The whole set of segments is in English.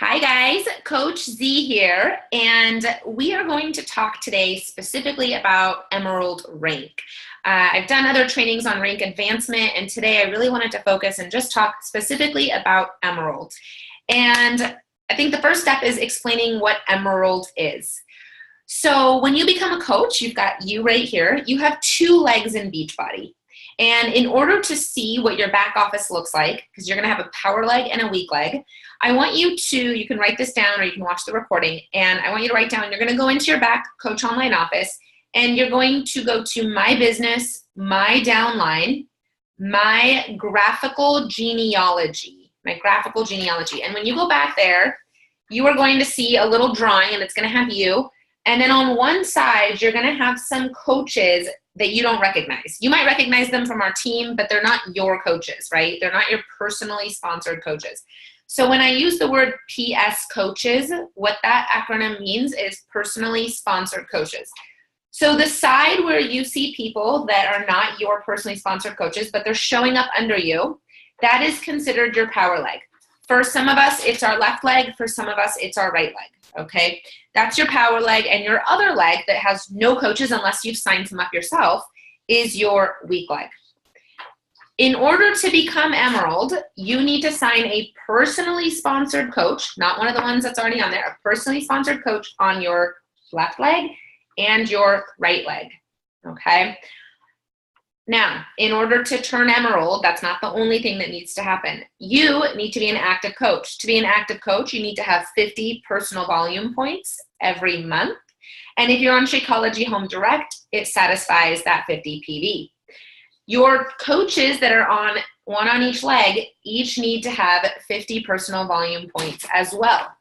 Hi guys, Coach Z here, and we are going to talk today specifically about Emerald Rank. I've done other trainings on rank advancement, and today I really wanted to focus and just talk specifically about Emerald. And I think the first step is explaining what Emerald is. So when you become a coach, you've got you right here, you have two legs in Beachbody. And in order to see what your back office looks like, because you're going to have a power leg and a weak leg, I want you can write this down or you can watch the recording, and I want you to write down, you're going to go into your back coach online office, and you're going to go to my business, my downline, my graphical genealogy. And when you go back there, you are going to see a little drawing, and it's going to have you. And then on one side, you're going to have some coaches that you don't recognize. You might recognize them from our team, but they're not your coaches, right? They're not your personally sponsored coaches. So when I use the word PS coaches, what that acronym means is personally sponsored coaches. So the side where you see people that are not your personally sponsored coaches, but they're showing up under you, that is considered your power leg. For some of us, it's our left leg. For some of us, it's our right leg, okay? That's your power leg, and your other leg that has no coaches unless you've signed some up yourself is your weak leg. In order to become Emerald, you need to sign a personally sponsored coach, not one of the ones that's already on there, a personally sponsored coach on your left leg and your right leg, okay? Now, in order to turn Emerald, that's not the only thing that needs to happen. You need to be an active coach. To be an active coach, you need to have 50 personal volume points every month. And if you're on Shakeology Home Direct, it satisfies that 50 PV. Your coaches that are on one on each leg each need to have 50 personal volume points as well.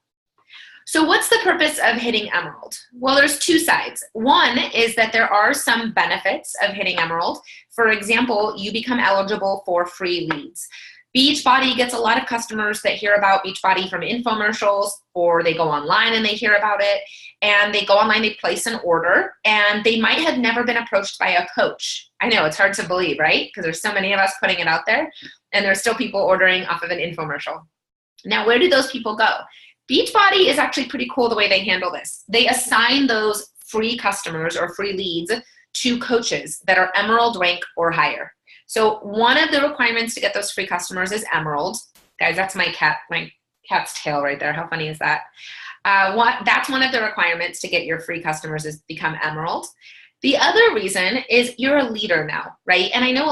So what's the purpose of hitting Emerald? Well, there's two sides. One is that there are some benefits of hitting Emerald. For example, you become eligible for free leads. Beachbody gets a lot of customers that hear about Beachbody from infomercials, or they go online and they hear about it, and they go online, they place an order, and they might have never been approached by a coach. I know, it's hard to believe, right? Because there's so many of us putting it out there, and there's still people ordering off of an infomercial. Now, where do those people go? Beachbody is actually pretty cool the way they handle this. They assign those free customers or free leads to coaches that are Emerald rank or higher. So one of the requirements to get those free customers is Emerald. Guys, that's my cat's tail right there. How funny is that? That's one of the requirements to get your free customers is become Emerald. The other reason is you're a leader now, right? And I know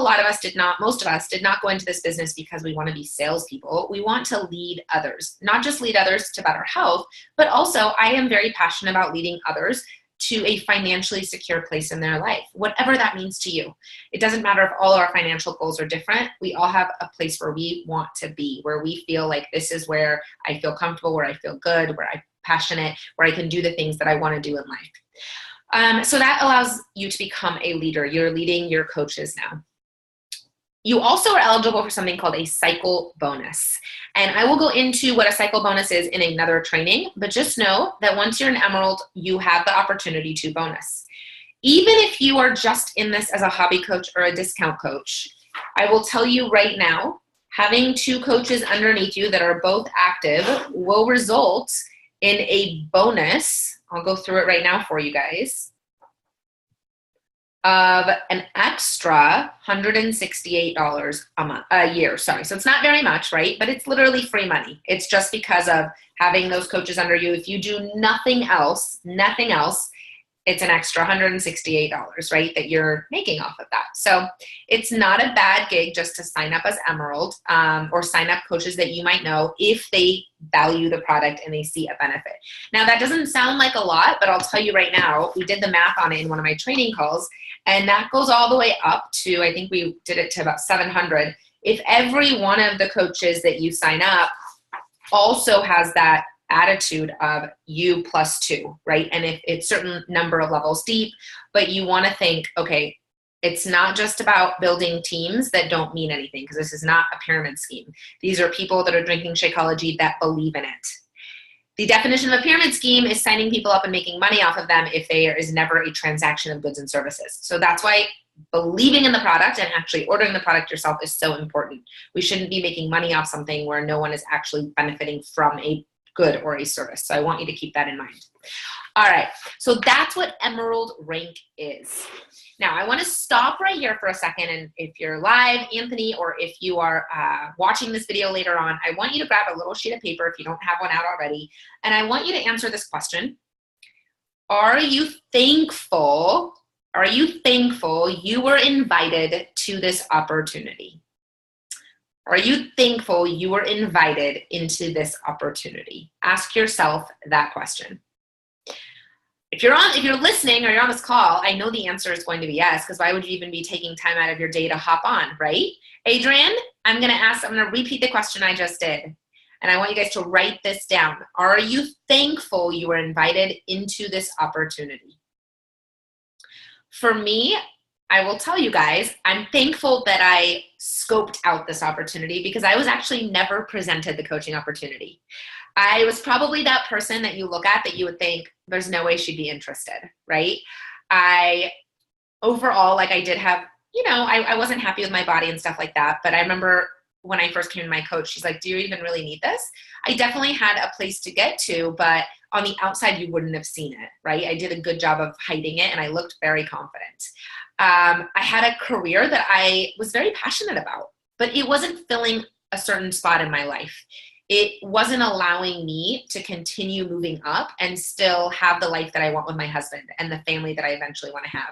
most of us did not go into this business because we want to be salespeople. We want to lead others, not just lead others to better health, but also I am very passionate about leading others to a financially secure place in their life, whatever that means to you. It doesn't matter if all our financial goals are different. We all have a place where we want to be, where we feel like this is where I feel comfortable, where I feel good, where I'm passionate, where I can do the things that I want to do in life. So that allows you to become a leader. You're leading your coaches now. You also are eligible for something called a cycle bonus. And I will go into what a cycle bonus is in another training, but just know that once you're an Emerald, you have the opportunity to bonus. Even if you are just in this as a hobby coach or a discount coach, I will tell you right now, having two coaches underneath you that are both active will result in a bonus. I'll go through it right now for you guys, of an extra $168 a year. Sorry. So it's not very much, right? But it's literally free money. It's just because of having those coaches under you. If you do nothing else, it's an extra $168, right, that you're making off of that. So it's not a bad gig just to sign up as Emerald or sign up coaches that you might know if they value the product and they see a benefit. Now, that doesn't sound like a lot, but I'll tell you right now, we did the math on it in one of my training calls, and that goes all the way up to, I think we did it to about 700. If every one of the coaches that you sign up also has that attitude of you plus two, right? And if it's certain number of levels deep, but you want to think, okay, it's not just about building teams that don't mean anything, because this is not a pyramid scheme. These are people that are drinking Shakeology that believe in it. The definition of a pyramid scheme is signing people up and making money off of them if there is never a transaction of goods and services. So that's why believing in the product and actually ordering the product yourself is so important. We shouldn't be making money off something where no one is actually benefiting from a good or a service. So I want you to keep that in mind. All right, so that's what Emerald Rank is. Now, I want to stop right here for a second, and if you're live, Anthony, or if you are watching this video later on, I want you to grab a little sheet of paper if you don't have one out already, and I want you to answer this question. Are you thankful you were invited to this opportunity? Are you thankful you were invited into this opportunity? Ask yourself that question. If you're listening or you're on this call, I know the answer is going to be yes, because why would you even be taking time out of your day to hop on, right? Adrian, I'm going to repeat the question I just did. And I want you guys to write this down. Are you thankful you were invited into this opportunity? For me, I will tell you guys, I'm thankful that I scoped out this opportunity because I was actually never presented the coaching opportunity. I was probably that person that you look at that you would think there's no way she'd be interested, right? Overall, like I did have, I wasn't happy with my body and stuff like that. But I remember when I first came to my coach, she's like, do you even really need this? I definitely had a place to get to, but on the outside, you wouldn't have seen it, right? I did a good job of hiding it and I looked very confident. I had a career that I was very passionate about, but it wasn't filling a certain spot in my life. It wasn't allowing me to continue moving up and still have the life that I want with my husband and the family that I eventually want to have.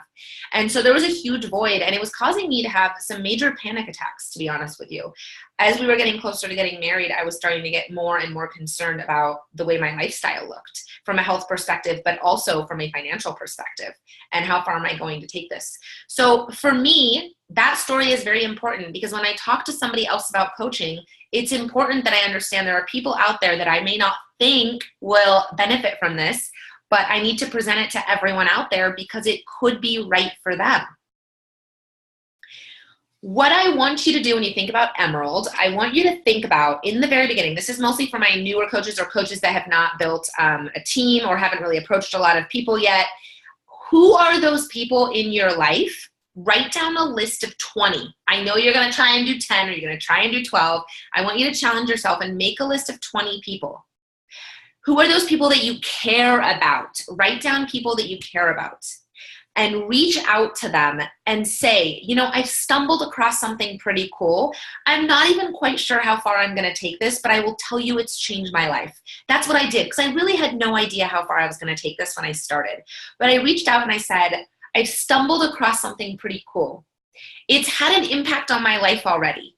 And so there was a huge void, and it was causing me to have some major panic attacks, to be honest with you. As we were getting closer to getting married, I was starting to get more and more concerned about the way my lifestyle looked from a health perspective, but also from a financial perspective, and how far am I going to take this? So for me, that story is very important because when I talk to somebody else about coaching, it's important that I understand there are people out there that I may not think will benefit from this, but I need to present it to everyone out there because it could be right for them. What I want you to do when you think about Emerald, I want you to think about in the very beginning, this is mostly for my newer coaches or coaches that have not built a team or haven't really approached a lot of people yet. Who are those people in your life? Write down a list of 20. I know you're going to try and do 10 or you're going to try and do 12. I want you to challenge yourself and make a list of 20 people. Who are those people that you care about? Write down people that you care about and reach out to them and say, I've stumbled across something pretty cool. I'm not even quite sure how far I'm going to take this, but I will tell you it's changed my life. That's what I did because I really had no idea how far I was going to take this when I started. But I reached out and I said, I've stumbled across something pretty cool. It's had an impact on my life already.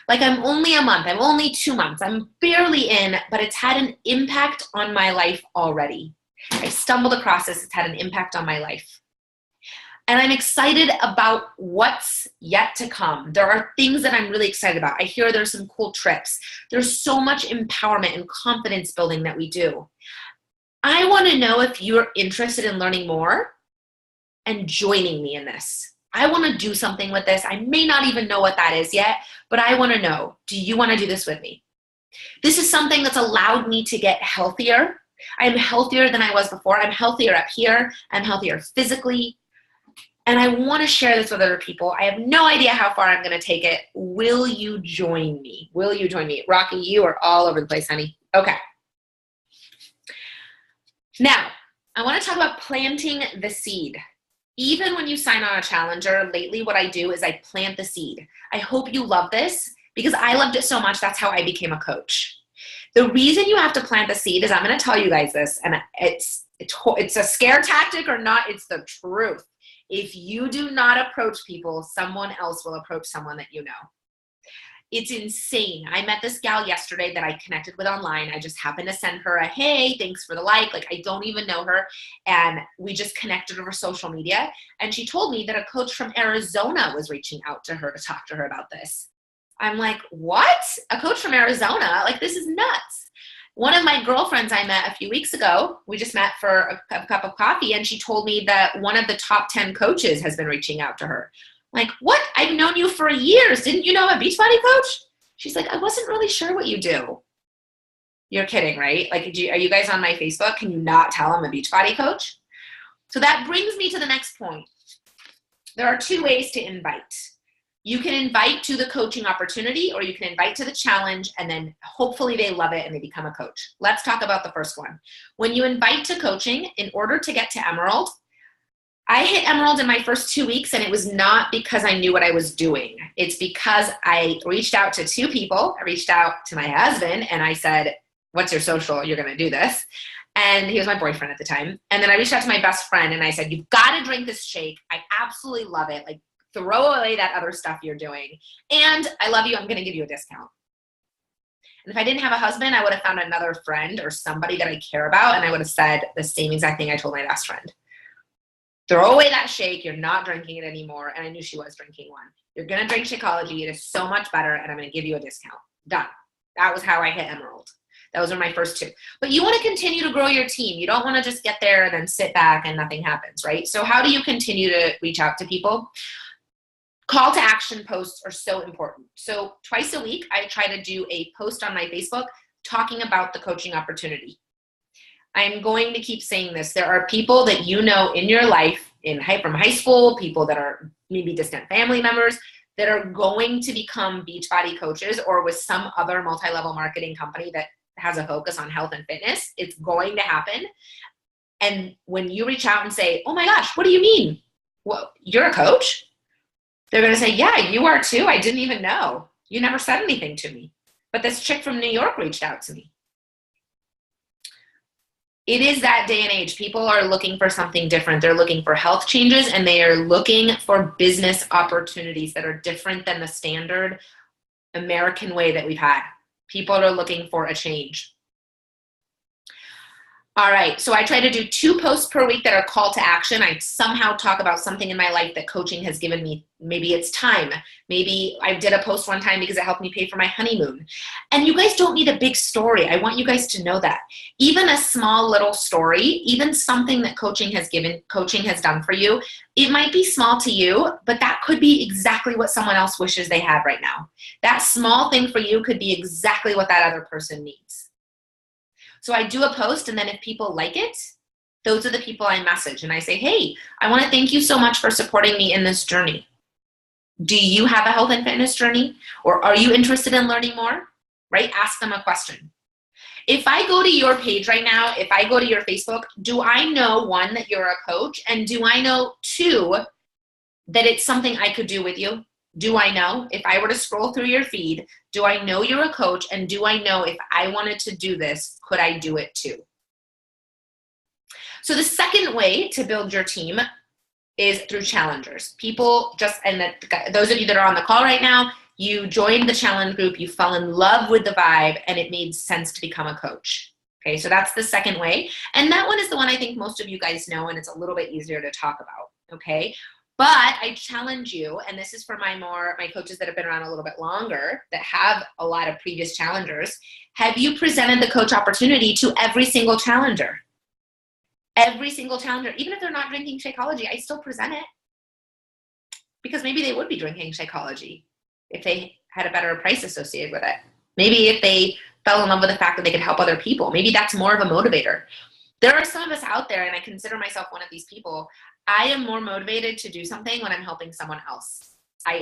Like I'm only a month, I'm only 2 months, I'm barely in, but it's had an impact on my life already. I stumbled across this, it's had an impact on my life. And I'm excited about what's yet to come. There are things that I'm really excited about. I hear there's some cool trips. There's so much empowerment and confidence building that we do. I want to know if you're interested in learning more and joining me in this. I want to do something with this. I may not even know what that is yet, but I want to know, do you want to do this with me? This is something that's allowed me to get healthier. I'm healthier than I was before. I'm healthier up here. I'm healthier physically. And I want to share this with other people. I have no idea how far I'm going to take it. Will you join me? Will you join me? Rocky, you are all over the place, honey. Okay. Now, I want to talk about planting the seed. Even when you sign on a challenger, lately what I do is I plant the seed. I hope you love this because I loved it so much. That's how I became a coach. The reason you have to plant the seed is I'm going to tell you guys this, and it's a scare tactic or not, it's the truth. If you do not approach people, someone else will approach someone that you know. It's insane. I met this gal yesterday that I connected with online. I just happened to send her a, hey, thanks for the like. Like, I don't even know her. And we just connected over social media. And she told me that a coach from Arizona was reaching out to her to talk to her about this. I'm like, what? A coach from Arizona? Like, this is nuts. One of my girlfriends I met a few weeks ago, we just met for a cup of coffee, and she told me that one of the top 10 coaches has been reaching out to her. Like, what? I've known you for years. Didn't you know I'm a Beachbody coach? She's like, I wasn't really sure what you do. You're kidding, right? Like, are you guys on my Facebook? Can you not tell I'm a Beachbody coach? So that brings me to the next point. There are two ways to invite. You can invite to the coaching opportunity, or you can invite to the challenge, and then hopefully they love it and they become a coach. Let's talk about the first one. When you invite to coaching, in order to get to Emerald, I hit Emerald in my first 2 weeks, and it was not because I knew what I was doing. It's because I reached out to 2 people. I reached out to my husband, and I said, what's your social? You're going to do this. And he was my boyfriend at the time. And then I reached out to my best friend, and I said, you've got to drink this shake. I absolutely love it. Like, throw away that other stuff you're doing. And I love you. I'm going to give you a discount. And if I didn't have a husband, I would have found another friend or somebody that I care about, and I would have said the same exact thing I told my best friend. Throw away that shake. You're not drinking it anymore. And I knew she was drinking one. You're going to drink Shakeology. It is so much better, and I'm going to give you a discount. Done. That was how I hit Emerald. Those are my first 2. But you want to continue to grow your team. You don't want to just get there and then sit back and nothing happens, right? So how do you continue to reach out to people? Call to action posts are so important. So twice a week, I try to do a post on my Facebook talking about the coaching opportunity. I'm going to keep saying this. There are people that you know in your life, from high school, people that are maybe distant family members, that are going to become Beachbody coaches, or with some other multi-level marketing company that has a focus on health and fitness. It's going to happen. And when you reach out and say, oh my gosh, what do you mean? Well, you're a coach? They're going to say, yeah, you are too. I didn't even know. You never said anything to me. But this chick from New York reached out to me. It is that day and age. People are looking for something different. They're looking for health changes, and they are looking for business opportunities that are different than the standard American way that we've had. People are looking for a change. All right, so I try to do 2 posts per week that are call to action. I somehow talk about something in my life that coaching has given me. Maybe it's time. Maybe I did a post one time because it helped me pay for my honeymoon. And you guys don't need a big story. I want you guys to know that. Even a small little story, even something that coaching has done for you, it might be small to you, but that could be exactly what someone else wishes they had right now. That small thing for you could be exactly what that other person needs. So I do a post, and then if people like it, those are the people I message. And I say, hey, I want to thank you so much for supporting me in this journey. Do you have a health and fitness journey? Or are you interested in learning more? Right? Ask them a question. If I go to your page right now, if I go to your Facebook, do I know, 1, that you're a coach? And do I know, 2, that it's something I could do with you? Do I know? If I were to scroll through your feed, do I know you're a coach? And do I know if I wanted to do this, could I do it too? So the second way to build your team is through challengers. Those of you that are on the call right now, you joined the challenge group, you fell in love with the vibe, and it made sense to become a coach. Okay, so that's the second way. And that one is the one I think most of you guys know, and it's a little bit easier to talk about, okay? But I challenge you, and this is for my coaches that have been around a little bit longer, that have a lot of previous challengers. Have you presented the coach opportunity to every single challenger? Every single challenger, even if they're not drinking Shakeology, I still present it. Because maybe they would be drinking Shakeology if they had a better price associated with it. Maybe if they fell in love with the fact that they could help other people. Maybe that's more of a motivator. There are some of us out there, and I consider myself one of these people. I am more motivated to do something when I'm helping someone else. I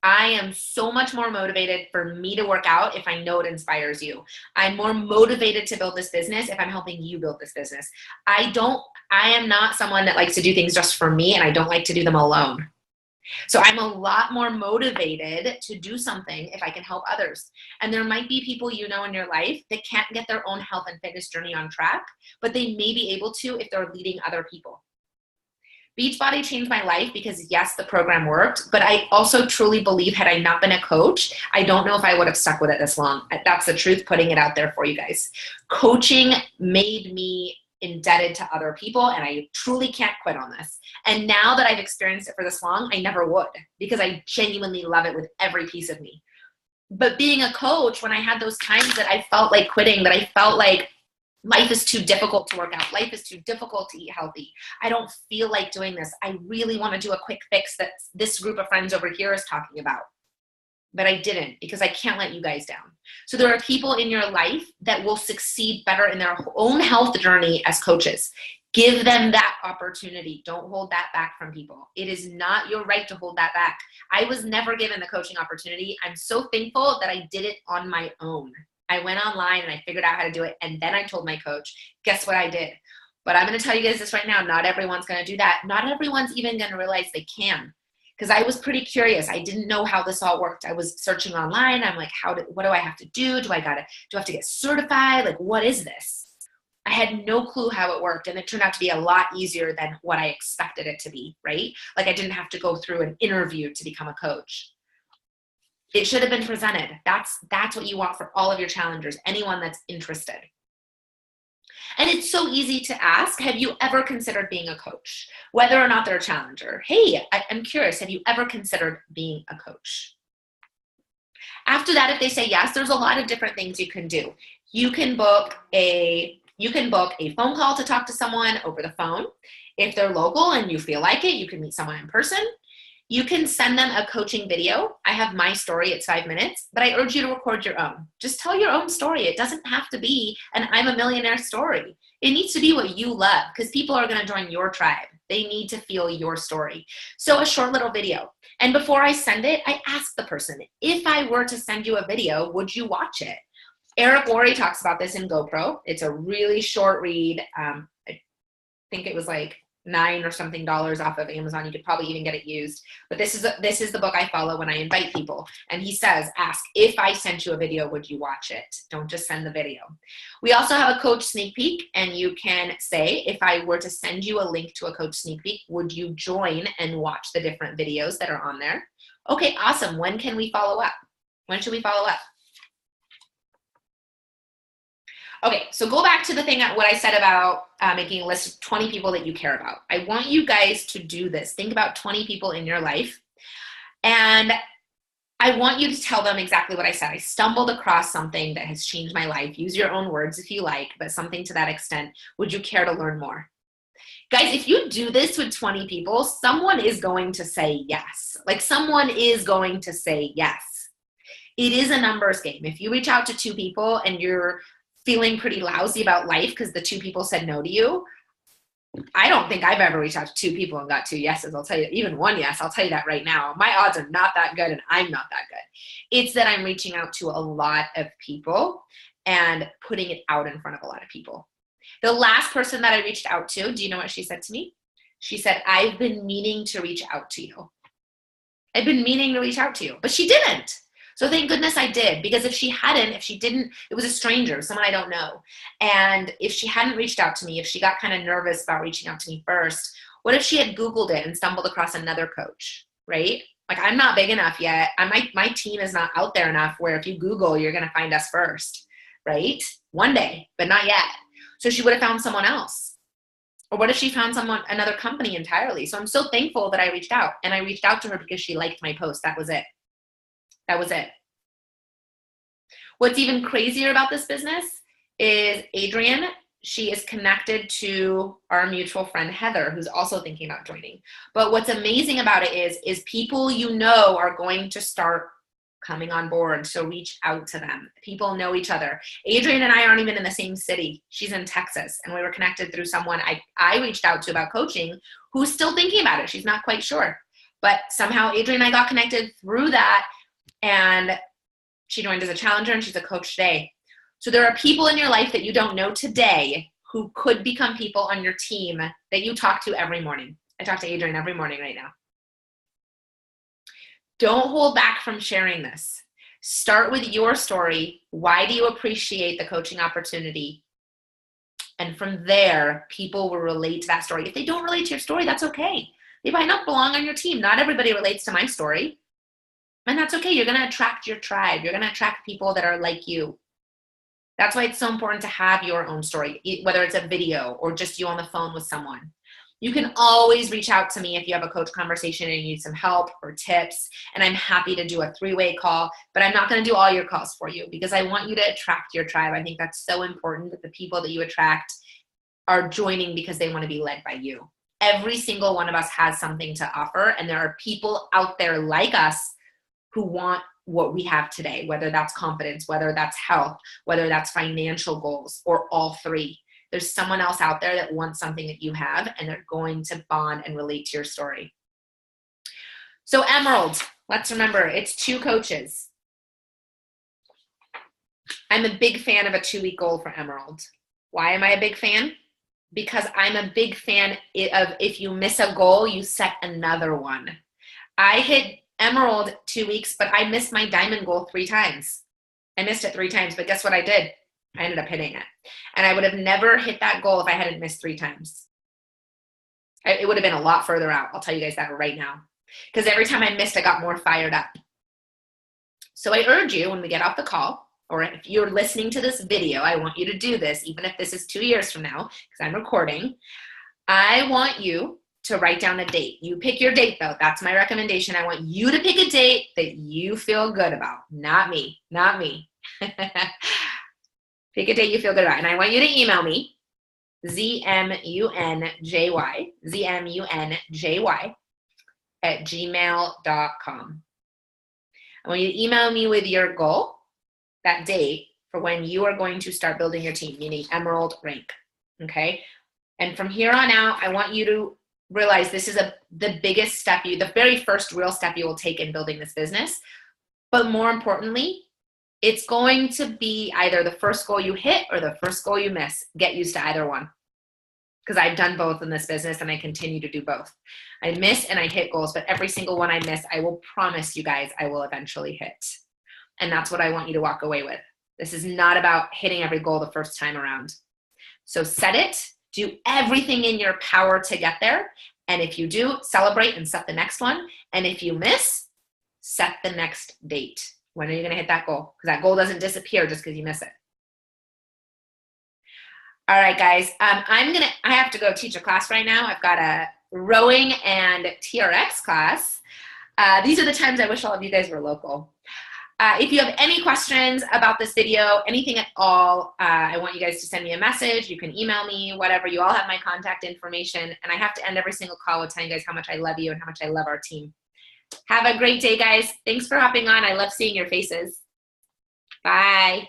am so much more motivated for me to work out if I know it inspires you. I'm more motivated to build this business if I'm helping you build this business. I am not someone that likes to do things just for me, and I don't like to do them alone. So I'm a lot more motivated to do something if I can help others. And there might be people you know in your life that can't get their own health and fitness journey on track, but they may be able to if they're leading other people. Beachbody changed my life because, yes, the program worked, but I also truly believe had I not been a coach, I don't know if I would have stuck with it this long. That's the truth, putting it out there for you guys. Coaching made me indebted to other people, and I truly can't quit on this. And now that I've experienced it for this long, I never would, because I genuinely love it with every piece of me. But being a coach, when I had those times that I felt like quitting, that I felt like life is too difficult to work out, life is too difficult to eat healthy, I don't feel like doing this, I really want to do a quick fix that this group of friends over here is talking about. But I didn't, because I can't let you guys down. So there are people in your life that will succeed better in their own health journey as coaches. Give them that opportunity. Don't hold that back from people. It is not your right to hold that back. I was never given the coaching opportunity. I'm so thankful that I did it on my own. I went online and I figured out how to do it. And then I told my coach, guess what I did? But I'm going to tell you guys this right now. Not everyone's going to do that. Not everyone's even going to realize they can. Because I was pretty curious. I didn't know how this all worked. I was searching online. I'm like, what do I have to do? Do I have to get certified? Like, what is this? I had no clue how it worked, and it turned out to be a lot easier than what I expected it to be, right? Like I didn't have to go through an interview to become a coach. It should have been presented. That's what you want for all of your challengers, anyone that's interested. And it's so easy to ask, have you ever considered being a coach? Whether or not they're a challenger. Hey, I'm curious, have you ever considered being a coach? After that, if they say yes, there's a lot of different things you can do. You can book a phone call to talk to someone over the phone. If they're local and you feel like it, you can meet someone in person. You can send them a coaching video. I have my story, it's 5 minutes, but I urge you to record your own. Just tell your own story. It doesn't have to be an I'm a millionaire story. It needs to be what you love, because people are going to join your tribe. They need to feel your story. So a short little video. And before I send it, I ask the person, if I were to send you a video, would you watch it? Eric Worre talks about this in GoPro. It's a really short read. I think it was like $9 or something off of Amazon. You could probably even get it used. But this is the book I follow when I invite people. And he says, ask, if I sent you a video, would you watch it? Don't just send the video. We also have a coach sneak peek, and you can say, if I were to send you a link to a coach sneak peek, would you join and watch the different videos that are on there? Okay, awesome. When can we follow up? When should we follow up? Okay, so go back to the thing, what I said about making a list of 20 people that you care about. I want you guys to do this. Think about 20 people in your life, and I want you to tell them exactly what I said. I stumbled across something that has changed my life. Use your own words if you like, but something to that extent. Would you care to learn more? Guys, if you do this with 20 people, someone is going to say yes. Like, someone is going to say yes. It is a numbers game. If you reach out to 2 people and you're feeling pretty lousy about life because the 2 people said no to you, I don't think I've ever reached out to 2 people and got 2 yeses. I'll tell you, even 1 yes, I'll tell you that right now. My odds are not that good, and I'm not that good. It's that I'm reaching out to a lot of people and putting it out in front of a lot of people. The last person that I reached out to, do you know what she said to me? She said, I've been meaning to reach out to you. I've been meaning to reach out to you, but she didn't. So thank goodness I did, because if she didn't, it was a stranger, someone I don't know. And if she hadn't reached out to me, if she got kind of nervous about reaching out to me first, what if she had Googled it and stumbled across another coach, right? Like, I'm not big enough yet. My team is not out there enough where if you Google, you're going to find us first, right? One day, but not yet. So she would have found someone else. Or what if she found another company entirely? So I'm so thankful that I reached out, and I reached out to her because she liked my post. That was it. That was it. What's even crazier about this business is Adrienne. She is connected to our mutual friend, Heather, who's also thinking about joining. But what's amazing about it is people you know are going to start coming on board. So reach out to them. People know each other. Adrienne and I aren't even in the same city. She's in Texas, and we were connected through someone I reached out to about coaching, who's still thinking about it. She's not quite sure. But somehow Adrienne and I got connected through that, and she joined as a challenger, and she's a coach today. So there are people in your life that you don't know today who could become people on your team that you talk to every morning. I talk to Adrienne every morning right now. Don't hold back from sharing this. Start with your story. Why do you appreciate the coaching opportunity? And from there, people will relate to that story. If they don't relate to your story, that's okay. They might not belong on your team. Not everybody relates to my story. And that's okay. You're going to attract your tribe. You're going to attract people that are like you. That's why it's so important to have your own story, whether it's a video or just you on the phone with someone. You can always reach out to me if you have a coach conversation and you need some help or tips, and I'm happy to do a 3-way call, but I'm not going to do all your calls for you because I want you to attract your tribe. I think that's so important that the people that you attract are joining because they want to be led by you. Every single one of us has something to offer, and there are people out there like us who want what we have today, whether that's confidence, whether that's health, whether that's financial goals, or all 3. There's someone else out there that wants something that you have, and they're going to bond and relate to your story. So Emerald, let's remember, it's 2 coaches. I'm a big fan of a 2-week goal for Emerald. Why am I a big fan? Because I'm a big fan of if you miss a goal, you set another one. I hit Emerald 2 weeks, but I missed my diamond goal 3 times. I missed it 3 times, but guess what I did? I ended up hitting it. And I would have never hit that goal if I hadn't missed 3 times. It would have been a lot further out. I'll tell you guys that right now. Because every time I missed, I got more fired up. So I urge you, when we get off the call, or if you're listening to this video, I want you to do this, even if this is 2 years from now, because I'm recording. I want you to write down a date. You pick your date, though. That's my recommendation. I want you to pick a date that you feel good about. Not me. Not me. Pick a date you feel good about. And I want you to email me, zmunjy@gmail.com. I want you to email me with your goal, that date, for when you are going to start building your team, meaning Emerald rank, okay? And from here on out, I want you to realize this is the biggest step, the very first real step you will take in building this business. But more importantly, it's going to be either the first goal you hit or the first goal you miss. Get used to either one. Because I've done both in this business and I continue to do both. I miss and I hit goals, but every single one I miss, I will promise you guys I will eventually hit. And that's what I want you to walk away with. This is not about hitting every goal the first time around. So set it, do everything in your power to get there. And if you do, celebrate and set the next one. And if you miss, set the next date. When are you going to hit that goal? Because that goal doesn't disappear just because you miss it. All right, guys, I have to go teach a class right now. I've got a rowing and TRX class. These are the times I wish all of you guys were local. If you have any questions about this video, anything at all, I want you guys to send me a message. You can email me, whatever. You all have my contact information. And I have to end every single call with telling you guys how much I love you and how much I love our team. Have a great day, guys. Thanks for hopping on. I love seeing your faces. Bye.